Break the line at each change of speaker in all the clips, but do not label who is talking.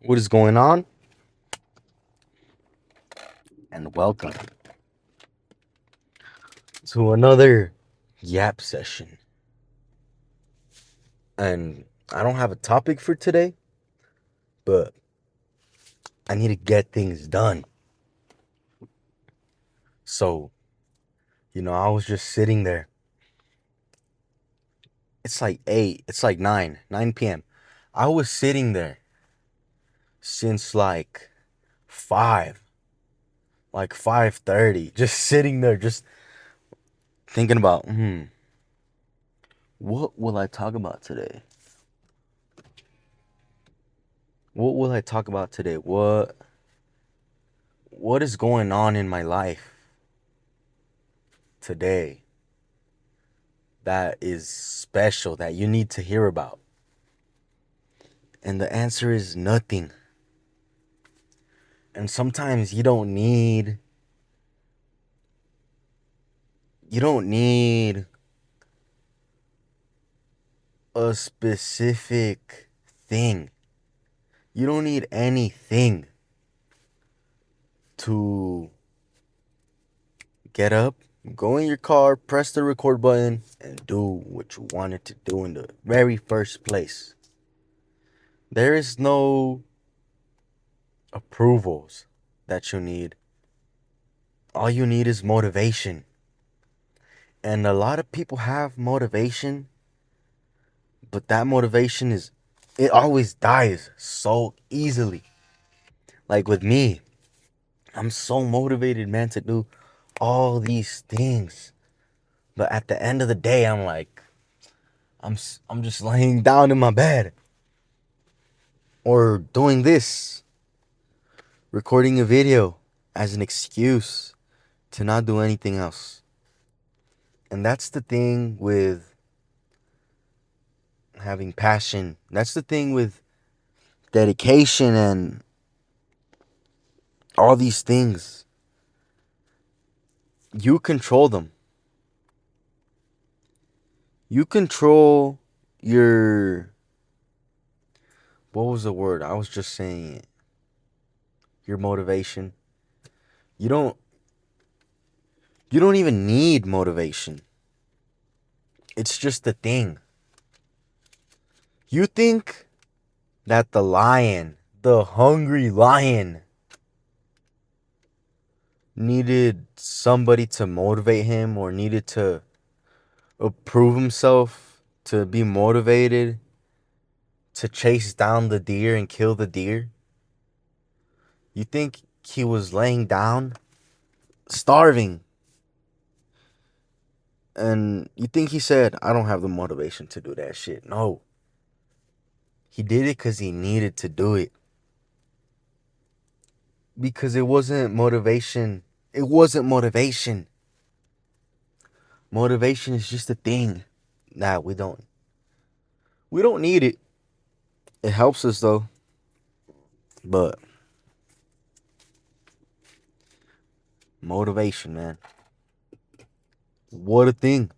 What is going on? And welcome to another Yap session. And I don't have a topic for today, but I need to get things done. So, I was just sitting there. It's like 8, it's like 9 p.m. I was sitting there since like 5, like 5:30, just sitting there, just thinking about, what will I talk about today? What will I talk about today? What is going on in my life today that is special that you need to hear about? And the answer is nothing. And sometimes you don't need a specific thing. You don't need anything to get up, go in your car, press the record button, and do what you wanted to do in the very first place. There is no approvals that you need. All you need is motivation. And a lot of people have motivation, but that motivation it always dies so easily. Like with me, I'm so motivated, man, to do all these things. But at the end of the day, I'm like, I'm just laying down in my bed or doing this, recording a video as an excuse to not do anything else. And that's the thing with having passion. That's the thing with dedication and all these things. You control them. You control your, what was the word? I was just saying it. Your motivation. You don't you don't even need motivation. It's just a thing. You think that the lion, the hungry lion, needed somebody to motivate him or needed to approve himself to be motivated to chase down the deer and kill the deer? You think he was laying down, starving, and you think he said, I don't have the motivation to do that shit? No. He did it because he needed to do it. Because it wasn't motivation. It wasn't motivation. Motivation is just a thing. Nah, we don't need it. It helps us though. But motivation, man. What a thing.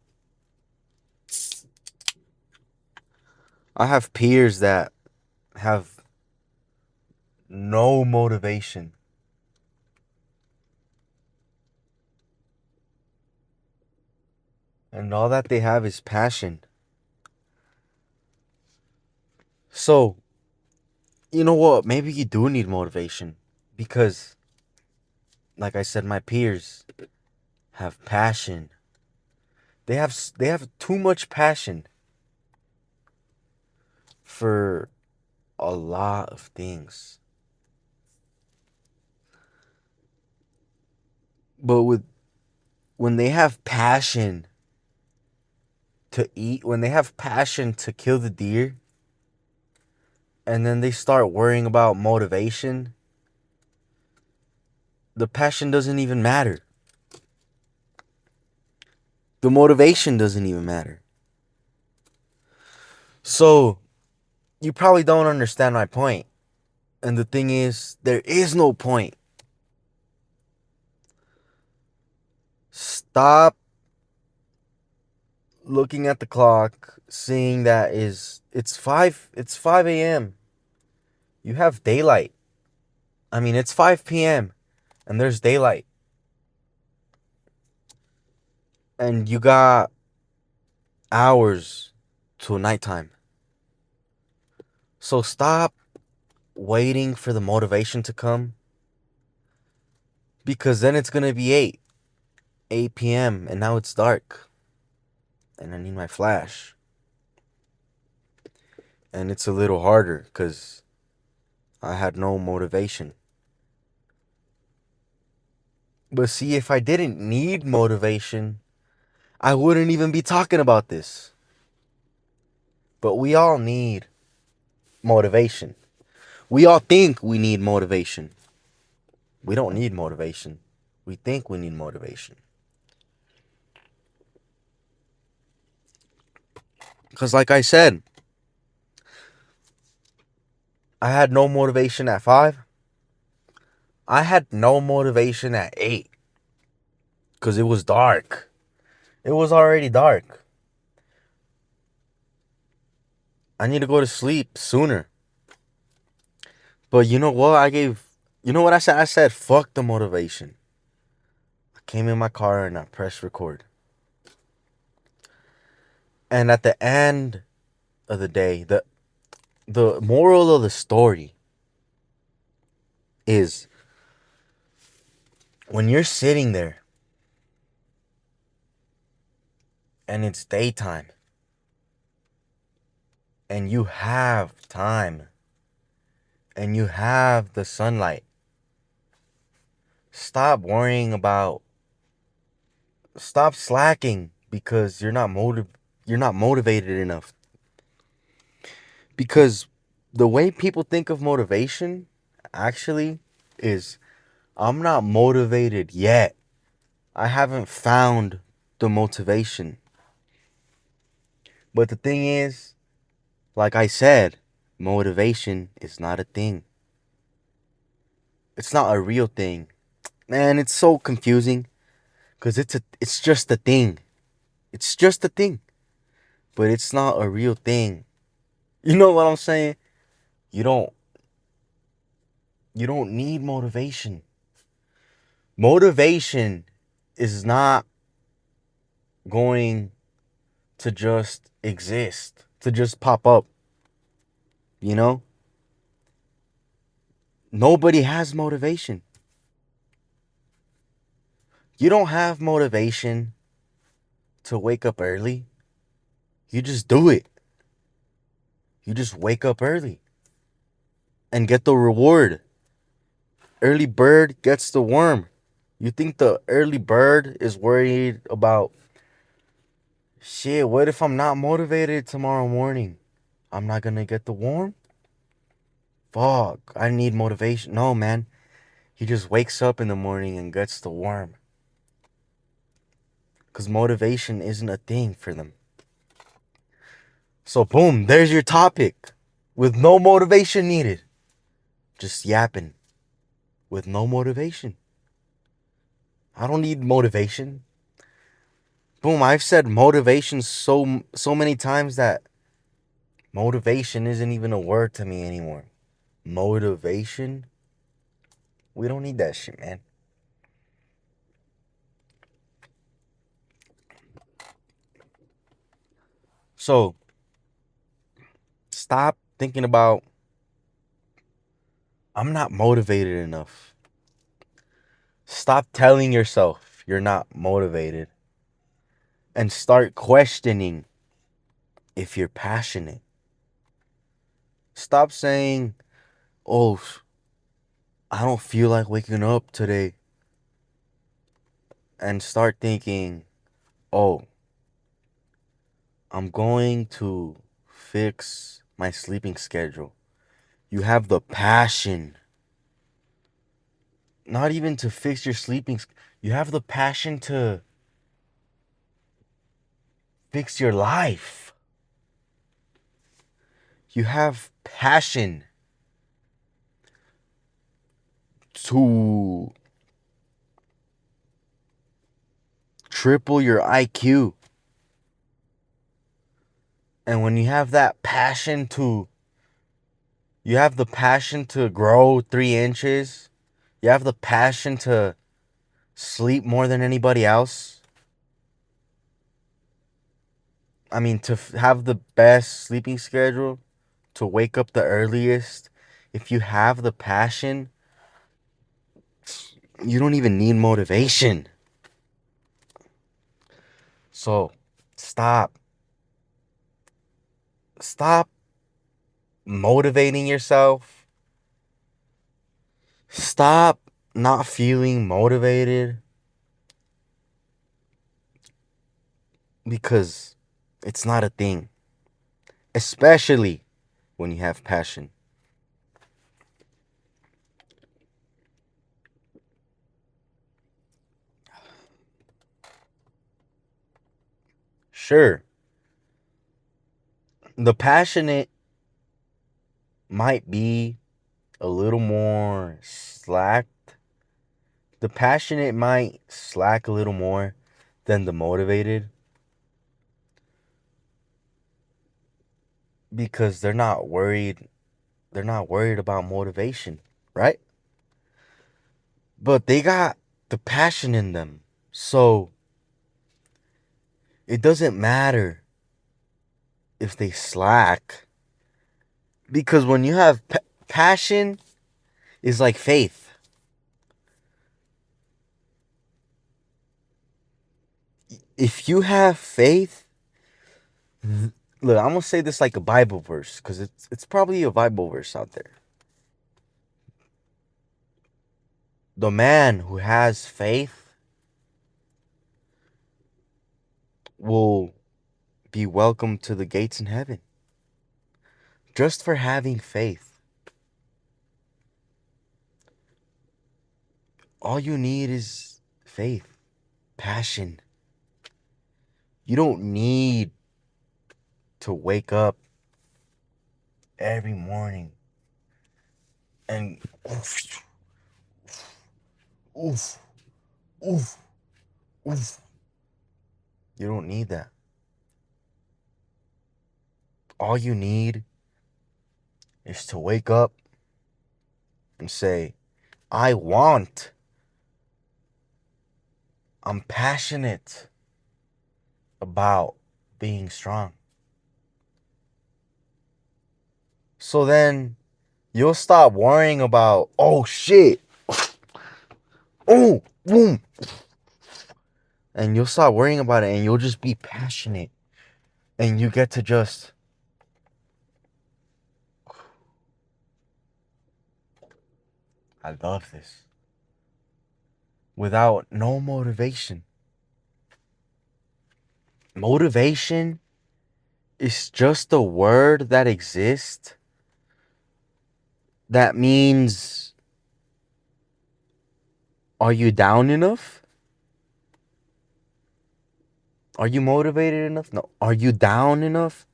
I have peers that have no motivation. And all that they have is passion. So, you know what? Maybe you do need motivation. Because, like I said, my peers have passion. They have too much passion for a lot of things. But when they have passion to eat, when they have passion to kill the deer, and then they start worrying about motivation, the passion doesn't even matter. The motivation doesn't even matter. So, you probably don't understand my point. And the thing is, there is no point. Stop looking at the clock, seeing that it's 5 a.m. You have daylight. I mean, it's 5 p.m. and there's daylight. And you got hours till nighttime. So stop waiting for the motivation to come, because then it's going to be 8 p.m. and now it's dark. And I need my flash. And it's a little harder because I had no motivation. But see, if I didn't need motivation, I wouldn't even be talking about this. But we all need motivation. We all think we need motivation. We don't need motivation. We think we need motivation. Because like I said, I had no motivation at 5. I had no motivation at 8. Because it was dark. It was already dark. I need to go to sleep sooner. But you know what? You know what I said? I said, fuck the motivation. I came in my car and I pressed record. And at the end of the day, the moral of the story is, when you're sitting there and it's daytime and you have time and you have the sunlight, stop slacking because you're not motivated enough. Because the way people think of motivation actually is, I'm not motivated yet. I haven't found the motivation. But the thing is, like I said, motivation is not a thing. It's not a real thing. Man, it's so confusing because it's just a thing. It's just a thing. But it's not a real thing. You know what I'm saying? You don't need motivation. Motivation is not going to just exist, to just pop up. You know? Nobody has motivation. You don't have motivation to wake up early. You just do it. You just wake up early and get the reward. Early bird gets the worm. You think the early bird is worried about, shit, what if I'm not motivated tomorrow morning? I'm not gonna get the worm? Fuck, I need motivation. No, man. He just wakes up in the morning and gets the worm. Because motivation isn't a thing for them. So, boom, there's your topic. With no motivation needed. Just yapping. With no motivation. I don't need motivation. Boom, I've said motivation so many times that motivation isn't even a word to me anymore. Motivation? We don't need that shit, man. So, stop thinking about, I'm not motivated enough. Stop telling yourself you're not motivated and start questioning if you're passionate. Stop saying, oh, I don't feel like waking up today. And start thinking, oh, I'm going to fix my sleeping schedule. You have the passion. Not even to fix your sleeping. You have the passion to fix your life. You have passion to triple your IQ. And when you have that passion to You have the passion to grow 3 inches. You have the passion to sleep more than anybody else. I mean, to have the best sleeping schedule, to wake up the earliest. If you have the passion, you don't even need motivation. So stop. Stop motivating yourself. Stop not feeling motivated because it's not a thing, especially when you have passion. Sure, the passionate might be a little more slack. The passionate might slack a little more than the motivated because they're not worried. They're not worried about motivation, right? But they got the passion in them. So it doesn't matter if they slack because when you have passion is like faith. If you have faith, look, I'm gonna say this like a Bible verse because it's probably a Bible verse out there. The man who has faith will be welcome to the gates in heaven just for having faith. All you need is faith, passion. You don't need to wake up every morning and oof, oof, oof, oof. You don't need that. All you need is to wake up and say, I'm passionate about being strong. So then you'll stop worrying about, oh shit, oh, boom. And you'll stop worrying about it and you'll just be passionate. And you get to just, I love this. Without no motivation. Motivation is just a word that exists that means, are you down enough? Are you motivated enough? No. Are you down enough?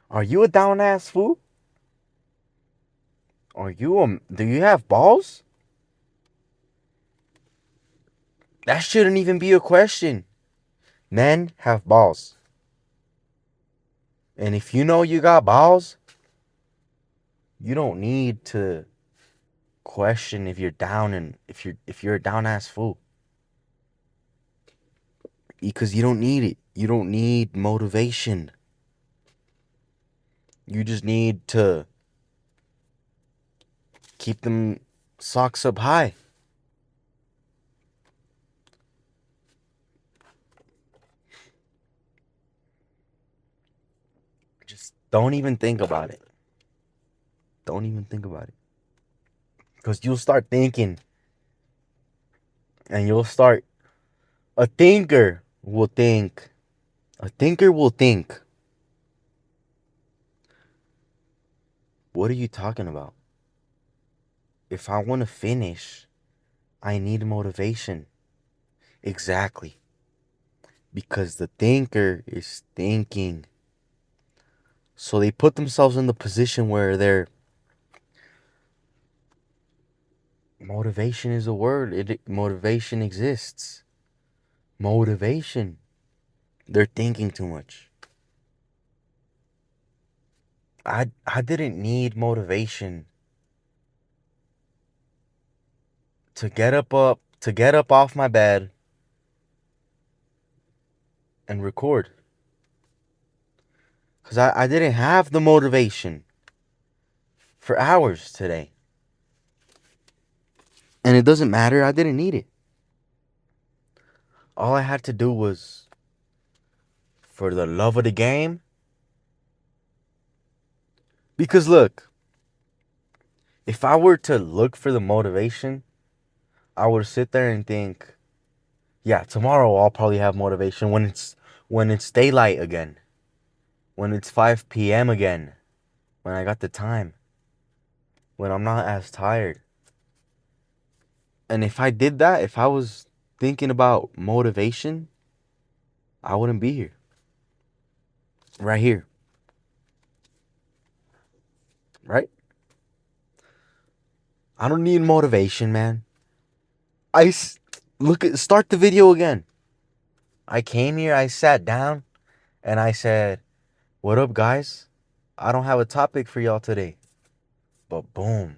Are you a down ass fool? Do you have balls? That shouldn't even be a question. Men have balls. And if you know you got balls, you don't need to question if you're down and if you're a down ass fool. Because you don't need it. You don't need motivation. You just need to keep them socks up high. Just don't even think about it. Don't even think about it. Because you'll start thinking and you'll start. A thinker will think. A thinker will think. What are you talking about? If I want to finish, I need motivation. Exactly. Because the thinker is thinking. So they put themselves in the position where their motivation is a word. Motivation exists. Motivation. They're thinking too much. I didn't need motivation to get up off my bed and record. Because I didn't have the motivation for hours today. And it doesn't matter. I didn't need it. All I had to do was, for the love of the game. Because look, if I were to look for the motivation, I would sit there and think, yeah, tomorrow I'll probably have motivation when it's daylight again. When it's 5 p.m. again. When I got the time. When I'm not as tired. And if I did that, if I was thinking about motivation, I wouldn't be here. Right here. Right? I don't need motivation, man. Start the video again. I came here, I sat down, and I said, "What up, guys? I don't have a topic for y'all today." But boom.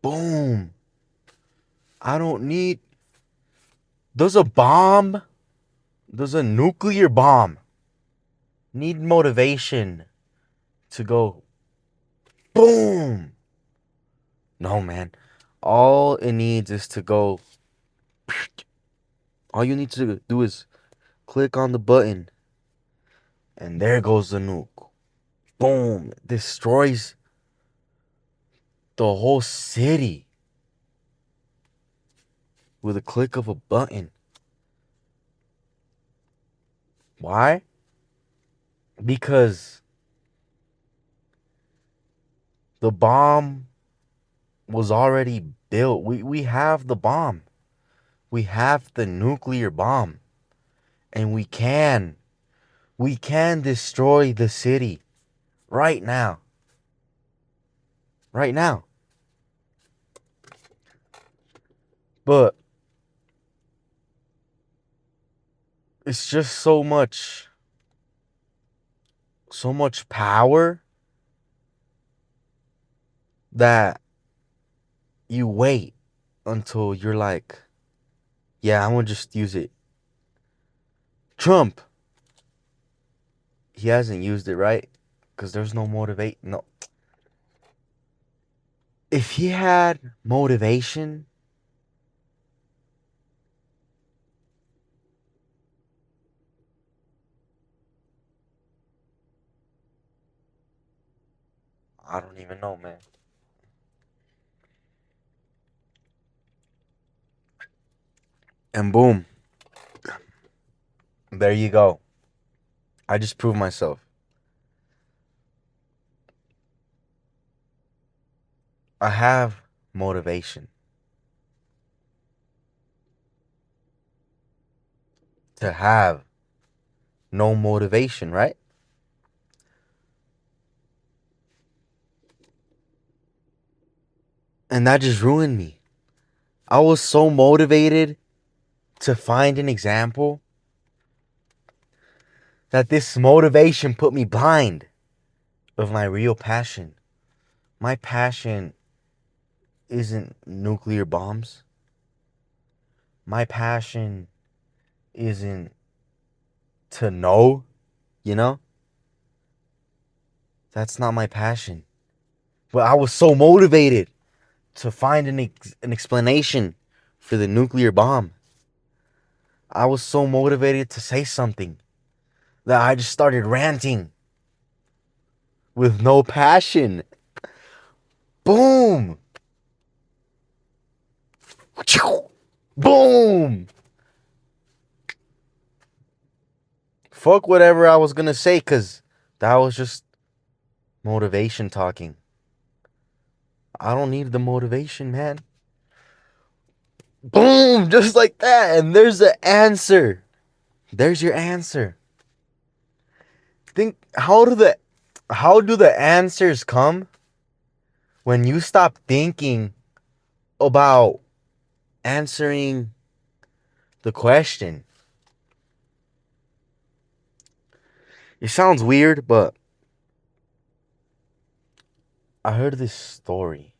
Boom. I don't need... Does a nuclear bomb need motivation to go boom? No, man. All it needs is to go... All you need to do is click on the button. And there goes the nuke. Boom. Destroys the whole city with a click of a button. Why? Because the bomb was already built. We have the bomb. We have the nuclear bomb. And we can destroy the city right now. Right now. But it's just so much power that you wait until you're like, yeah, I'm gonna just use it. Trump, he hasn't used it, right? Because there's no motivate. No. If he had motivation, I don't even know, man. And boom. There you go. I just proved myself. I have motivation to have no motivation, right? And that just ruined me. I was so motivated to find an example that this motivation put me blind of my real passion. My passion isn't nuclear bombs. My passion isn't to know, you know? That's not my passion. But I was so motivated to find an explanation for the nuclear bomb. I was so motivated to say something that I just started ranting with no passion. Boom! Boom! Fuck whatever I was gonna say, because that was just motivation talking. I don't need the motivation, man. Boom! Just like that. And there's the answer. There's your answer. Think, how do the answers come when you stop thinking about answering the question? It sounds weird, but I heard this story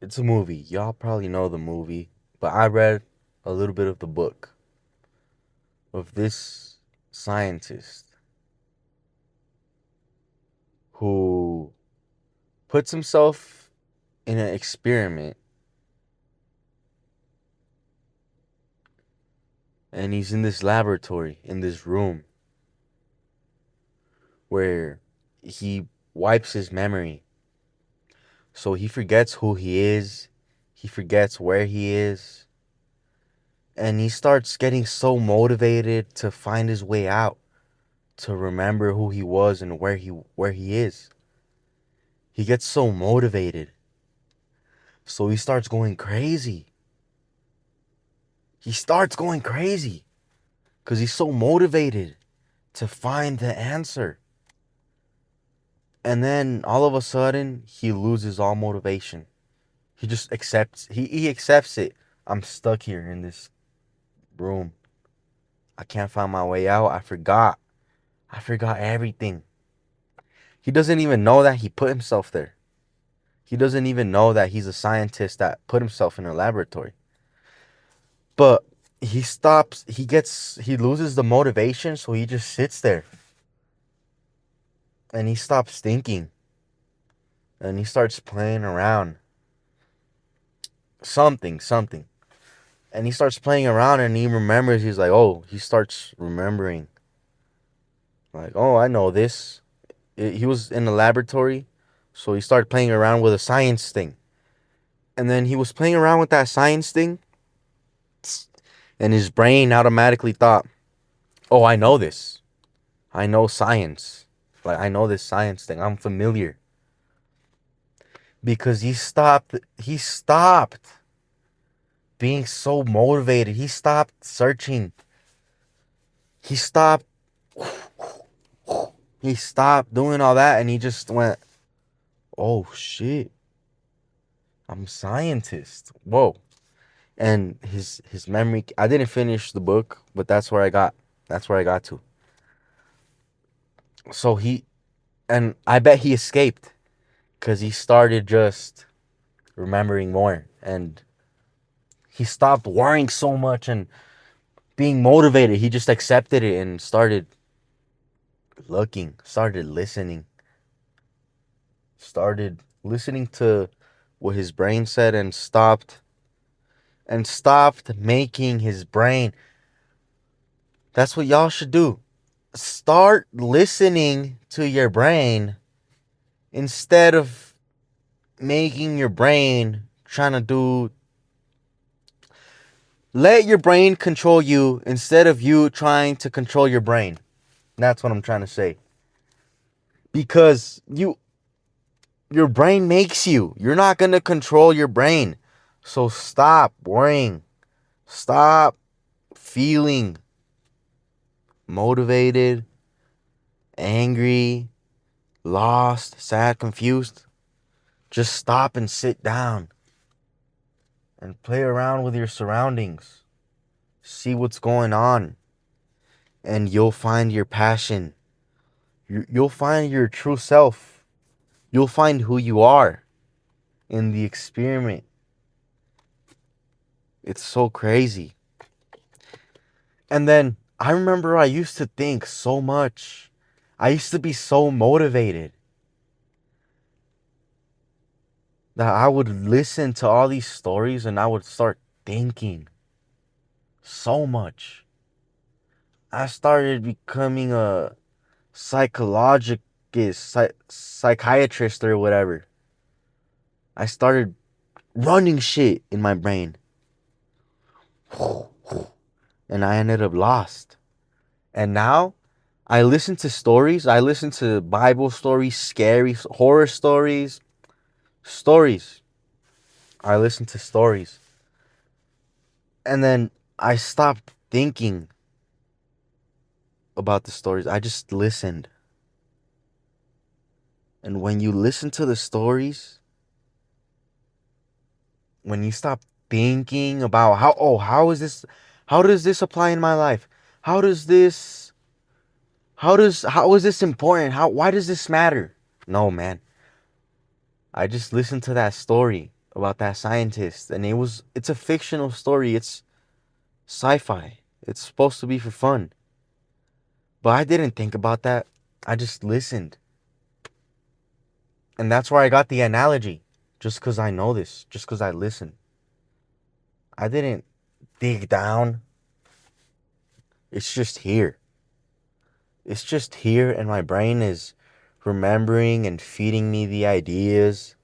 It's a movie. Y'all probably know the movie, but I read a little bit of the book of this scientist who puts himself in an experiment, and he's in this laboratory, in this room, where he wipes his memory. So he forgets who he is, he forgets where he is, and he starts getting so motivated to find his way out, to remember who he was and where he is. He gets so motivated. So he starts going crazy. He starts going crazy because he's so motivated to find the answer. And then all of a sudden, he loses all motivation. He just accepts. He accepts it. I'm stuck here in this room. I can't find my way out. I forgot. I forgot everything. He doesn't even know that he put himself there. He doesn't even know that he's a scientist that put himself in a laboratory. But he loses the motivation, so he just sits there. And he stops thinking. And he starts playing around. Something. And he starts playing around and he remembers, he starts remembering. Like, oh, I know this. He was in the laboratory, so he started playing around with a science thing. And then he was playing around with that science thing, and his brain automatically thought, oh, I know this. I know science. Like, I know this science thing. I'm familiar. Because he stopped being so motivated. He stopped searching. He stopped doing all that, and he just went, oh shit, I'm a scientist. Whoa. And his memory, I didn't finish the book, but that's where I got to. So and I bet he escaped because he started just remembering more, and he stopped worrying so much and being motivated. He just accepted it and started listening, started listening to what his brain said, and stopped making his brain. That's what y'all should do. Start listening to your brain instead of making your brain trying to do. Let your brain control you instead of you trying to control your brain. That's what I'm trying to say. Because your brain makes you. You're not going to control your brain. So stop worrying. Stop feeling motivated, angry, lost, sad, confused. Just stop and sit down and play around with your surroundings. See what's going on. And you'll find your passion. You'll find your true self. You'll find who you are in the experiment. It's so crazy. And then I remember I used to think so much. I used to be so motivated that I would listen to all these stories and I would start thinking so much. I started becoming a psychiatrist or whatever. I started running shit in my brain. And I ended up lost. And now I listen to stories. I listen to Bible stories, scary horror stories. I listen to stories. And then I stopped thinking about the stories. I just listened. And when you listen to the stories, when you stop thinking about how does this apply in my life? How is this important? Why does this matter? No, man. I just listened to that story about that scientist, and it's a fictional story. It's sci-fi. It's supposed to be for fun. But I didn't think about that. I just listened. And that's where I got the analogy. Just because I know this. Just because I listen. I didn't dig down. It's just here. It's just here, and my brain is remembering and feeding me the ideas.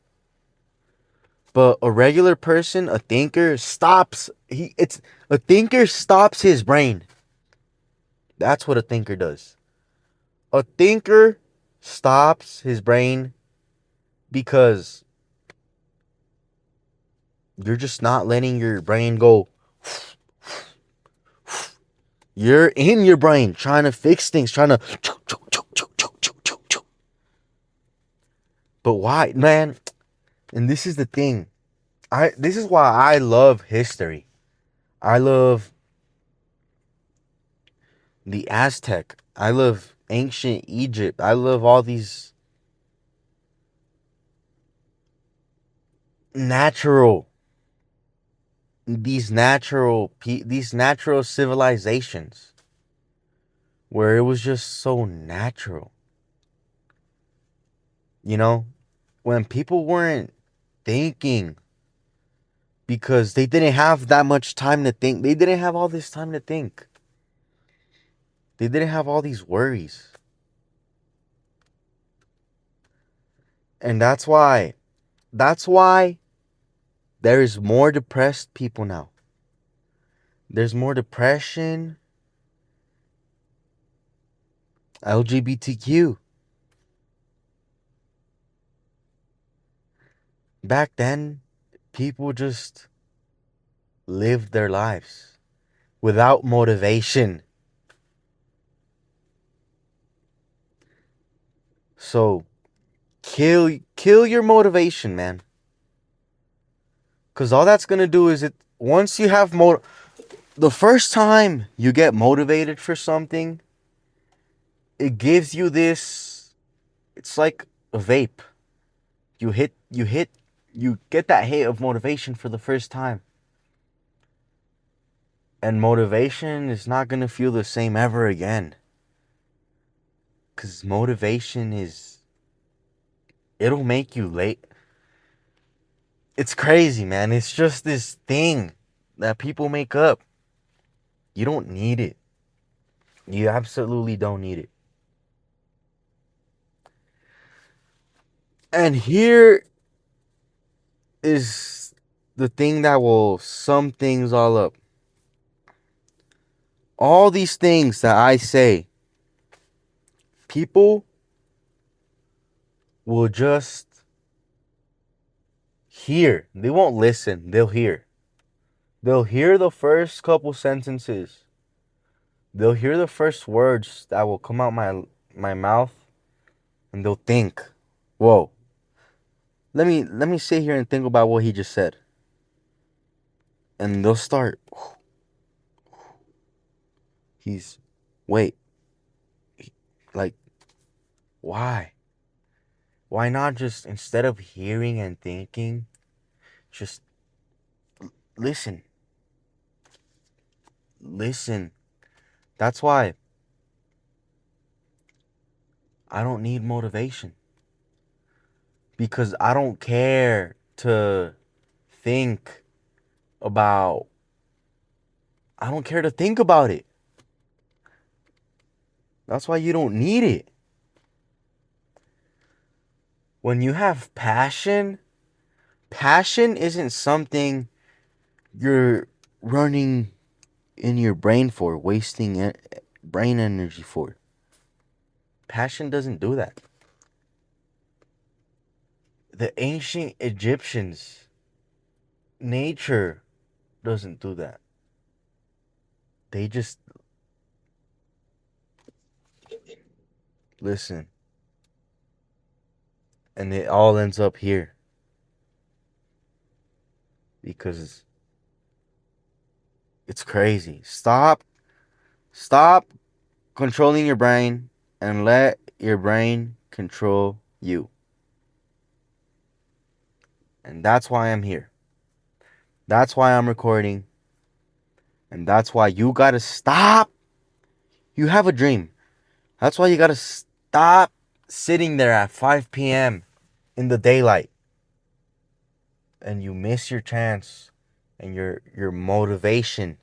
But a regular person, a thinker, a thinker stops his brain. That's what a thinker does. A thinker stops his brain because you're just not letting your brain go. You're in your brain trying to fix things, trying to. But why, man? And this is the thing. This is why I love history. I love the Aztec. I love ancient Egypt. I love all these natural these natural civilizations where it was just so natural. You know, when people weren't thinking because they didn't have that much time to think. They didn't have all this time to think. They didn't have all these worries. And that's why there is more depressed people now. There's more depression, LGBTQ. Back then, people just lived their lives without motivation. So kill your motivation, man. Cause all that's gonna do is once you have the first time you get motivated for something, it gives you this. It's like a vape. You get that hit of motivation for the first time. And motivation is not gonna feel the same ever again. Cause motivation it'll make you late. It's crazy, man. It's just this thing that people make up. You don't need it. You absolutely don't need it. And here is the thing that will sum things all up. All these things that I say, people will just hear. They won't listen. They'll hear. They'll hear the first couple sentences. They'll hear the first words that will come out my mouth, and they'll think, "Whoa. Let me sit here and think about what he just said." And they'll start he's wait. Like why? Why not just instead of hearing and thinking, just listen. Listen. That's why I don't need motivation. Because I don't care to think about I don't care to think about it. That's why you don't need it. When you have passion, passion isn't something you're running in your brain for, wasting brain energy for. Passion doesn't do that. The ancient Egyptians, nature doesn't do that. They just listen. And it all ends up here. Because it's crazy. Stop controlling your brain and let your brain control you. And that's why I'm here. That's why I'm recording. And that's why you gotta stop. You have a dream. That's why you gotta stop sitting there at 5 p.m. in the daylight. And you miss your chance and your motivation.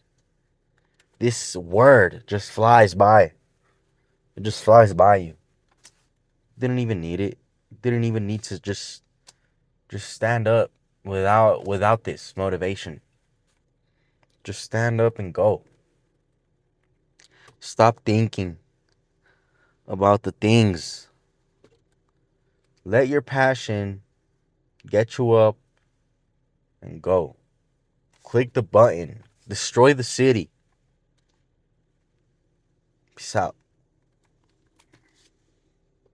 This word just flies by. It just flies by you. Didn't even need it. Didn't even need to just stand up without this motivation. Just stand up and go. Stop thinking about the things. Let your passion get you up and go. Click the button. Destroy the city. Peace out.